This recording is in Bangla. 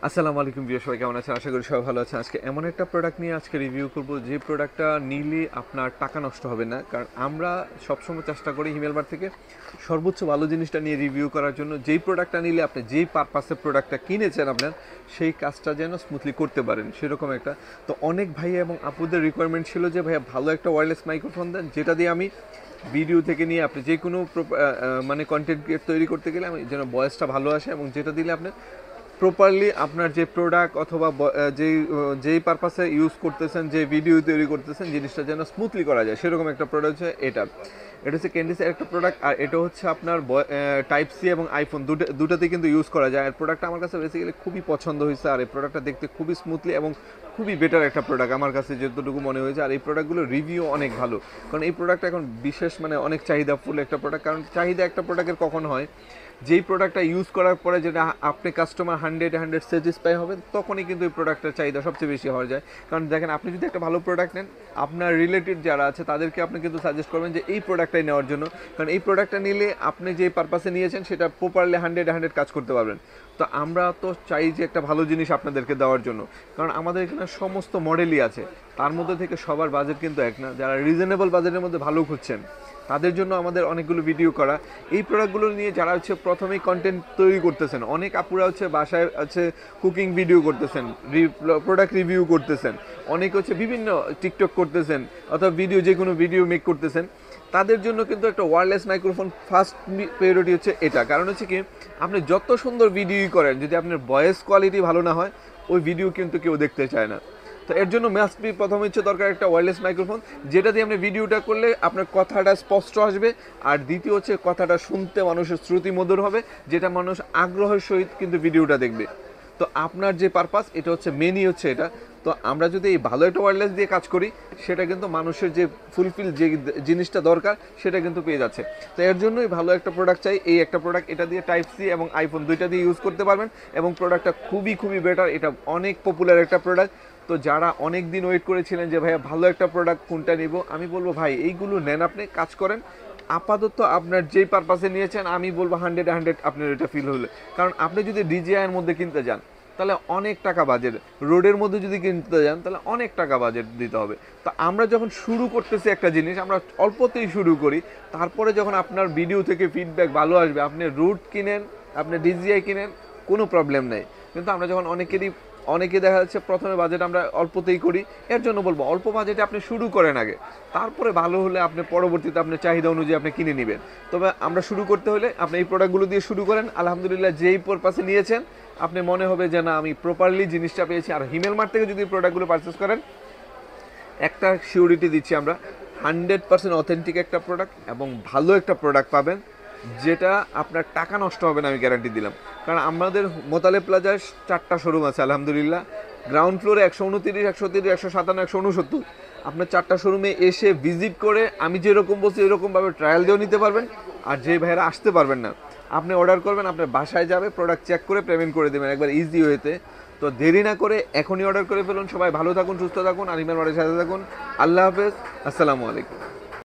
আসসালামু আলাইকুম ভিউয়ার, সবাই কেমন আছেন? আশা করি সবাই ভালো আছেন। আজকে এমন একটা প্রোডাক্ট নিয়ে রিভিউ করব, যে প্রোডাক্টটা নিলে আপনার টাকা নষ্ট হবে না। কারণ আমরা সবসময় চেষ্টা করি হিমেলবার থেকে সর্বোচ্চ ভালো জিনিসটা নিয়ে রিভিউ করার জন্য। যেই প্রোডাক্টটা নিলে আপনি যেই পারপাসে প্রোডাক্টটা কিনেছেন আপনার সেই কাজটা যেন স্মুথলি করতে পারেন, সেরকম একটা। তো অনেক ভাইয়া এবং আপুদের রিকোয়ারমেন্ট ছিল যে ভাইয়া ভালো একটা ওয়্যারলেস মাইক্রোফোন দেন, যেটা দিয়ে আমি ভিডিও থেকে নিয়ে আপনি যে কোনো মানে কন্টেন্ট ক্রিয়েট তৈরি করতে গেলে আমি যেন ভয়েসটা ভালো আসে, এবং যেটা দিলে আপনি প্রপারলি আপনার যে প্রোডাক্ট অথবা যেই পারপাসে ইউজ করতেছেন, যে ভিডিও তৈরি করতেছেন, জিনিসটা যেন স্মুথলি করা যায়, সেরকম একটা প্রোডাক্ট হচ্ছে এটা। এটা হচ্ছে ক্যান্ডিসের একটা প্রোডাক্ট, আর এটা হচ্ছে আপনার টাইপ সি এবং আইফোন দুটাতেই কিন্তু ইউজ করা যায়। আর প্রোডাক্টটা আমার কাছে বেসিক্যালি খুবই পছন্দ হয়েছে, আর এই প্রোডাক্টটা দেখতে খুবই স্মুথলি এবং খুবই বেটার একটা প্রোডাক্ট আমার কাছে যতটুকু মনে হয়েছে। আর এই প্রোডাক্টগুলোর রিভিউ অনেক ভালো, কারণ এই প্রোডাক্টটা এখন বিশেষ মানে অনেক চাহিদাফুল একটা প্রোডাক্ট। কারণ চাহিদা একটা প্রোডাক্টের কখন হয়, যেই প্রোডাক্টটা ইউজ করার পরে যেটা আপনি কাস্টমার 100 স্যাটিসফাই হবেন, তখনই কিন্তু এই প্রোডাক্টের চাহিদা সবচেয়ে বেশি হওয়া যায়। কারণ দেখেন, আপনি যদি একটা ভালো প্রোডাক্ট নেন, আপনার রিলেটেড যারা আছে তাদেরকে আপনি কিন্তু সাজেস্ট করবেন যে এই প্রোডাক্টটাই নেওয়ার জন্য। কারণ এই প্রোডাক্টটা নিলে আপনি যে পারপাসে নিয়েছেন সেটা প্রপারলি 100 কাজ করতে পারবেন। তো আমরা তো চাই যে একটা ভালো জিনিস আপনাদেরকে দেওয়ার জন্য, কারণ আমাদের এখানে সমস্ত মডেলই আছে। তার মধ্যে থেকে সবার বাজেট কিন্তু এক না। যারা রিজনেবল বাজেটের মধ্যে ভালো খুঁজছেন, তাদের জন্য আমাদের অনেকগুলো ভিডিও করা। এই প্রোডাক্টগুলো নিয়ে যারা হচ্ছে প্রথমেই কন্টেন্ট তৈরি করতেছেন, অনেক আপুরা হচ্ছে বাসায় হচ্ছে কুকিং ভিডিও করতেছেন, প্রোডাক্ট রিভিউ করতেছেন, অনেক হচ্ছে বিভিন্ন টিকটক করতেছেন, অথবা ভিডিও যে কোনো ভিডিও মেক করতেছেন, তাদের জন্য কিন্তু একটা ওয়্যারলেস মাইক্রোফোন ফার্স্ট প্রায়োরিটি হচ্ছে এটা। কারণ হচ্ছে কি, আপনি যত সুন্দর ভিডিওই করেন, যদি আপনার ভয়েস কোয়ালিটি ভালো না হয়, ওই ভিডিও কিন্তু কেউ দেখতে চায় না। তো এর জন্য মাস্ট বি প্রথম হচ্ছে দরকার একটা ওয়্যারলেস মাইক্রোফোন, যেটা দিয়ে আপনি ভিডিওটা করলে আপনার কথাটা স্পষ্ট আসবে। আর দ্বিতীয় হচ্ছে কথাটা শুনতে মানুষের শ্রুতি মধুর হবে, যেটা মানুষ আগ্রহের সহিত কিন্তু ভিডিওটা দেখবে। তো আপনার যে পারপাস, এটা হচ্ছে মেনই হচ্ছে এটা। তো আমরা যদি এই ভালো একটা ওয়্যারলেস দিয়ে কাজ করি, সেটা কিন্তু মানুষের যে ফুলফিল যে জিনিসটা দরকার, সেটা কিন্তু পেয়ে যাচ্ছে। তো এর জন্যই ভালো একটা প্রোডাক্ট চাই। এই একটা প্রোডাক্ট, এটা দিয়ে টাইপ সি এবং আইফোন দুইটা দিয়ে ইউজ করতে পারবেন, এবং প্রোডাক্টটা খুবই খুবই বেটার। এটা অনেক পপুলার একটা প্রোডাক্ট। তো যারা অনেক দিন ওয়েট করেছিলেন যে ভাইয়া ভালো একটা প্রোডাক্ট কোনটা নিব, আমি বলবো ভাই এইগুলো নেন, আপনি কাজ করেন। আপাতত আপনার যেই পারপাসে নিয়েছেন, আমি বলবো 100 আপনার এটা ফিল হলে। কারণ আপনি যদি ডিজিআইয়ের মধ্যে কিনতে যান, তাহলে অনেক টাকা বাজেট। রোডের মধ্যে যদি কিনতে যান, তাহলে অনেক টাকা বাজেট দিতে হবে। তো আমরা যখন শুরু করতেছি একটা জিনিস, আমরা অল্পতেই শুরু করি। তারপরে যখন আপনার ভিডিও থেকে ফিডব্যাক ভালো আসবে, আপনি রুট কিনেন, আপনি ডিজিআই কিনেন, কোনো প্রবলেম নেই। কিন্তু আমরা যখন অনেকে দেখা যাচ্ছে প্রথমে বাজেট আমরা অল্পতেই করি। এর জন্য বলবো অল্প বাজেটে আপনি শুরু করেন আগে, তারপরে ভালো হলে আপনি পরবর্তীতে আপনার চাহিদা অনুযায়ী আপনি কিনে নেবেন। তবে আমরা শুরু করতে হলে আপনি এই প্রোডাক্টগুলো দিয়ে শুরু করেন। আলহামদুলিল্লাহ, যেই পারপাসে নিয়েছেন, আপনি মনে হবে যে না, আমি প্রপারলি জিনিসটা পেয়েছি। আর হিমেল মার্ট থেকে যদি প্রোডাক্টগুলো পারচেস করেন, একটা সিউরিটি দিচ্ছি আমরা, 100% অথেন্টিক একটা প্রোডাক্ট এবং ভালো একটা প্রোডাক্ট পাবেন, যেটা আপনার টাকা নষ্ট হবে না, আমি গ্যারান্টি দিলাম। কারণ আমাদের মোতালে প্লাজার 4টা শোরুম আছে আলহামদুলিল্লাহ। গ্রাউন্ড ফ্লোরে 129, 130, 157, 169। আপনার 4টা শোরুমে এসে ভিজিট করে আমি যেরকম বলছি এরকমভাবে ট্রায়াল দিয়েও নিতে পারবেন। আর যে ভাইয়েরা আসতে পারবেন না, আপনি অর্ডার করবেন, আপনার বাসায় যাবে, প্রোডাক্ট চেক করে পেমেন্ট করে দেবেন একবার ইজি ওয়েতে। তো দেরি না করে এখনই অর্ডার করে ফেলুন। সবাই ভালো থাকুন, সুস্থ থাকুন, আর হিমেল মার্টের সাথে থাকুন। আল্লাহ হাফেজ, আসসালামু আলাইকুম।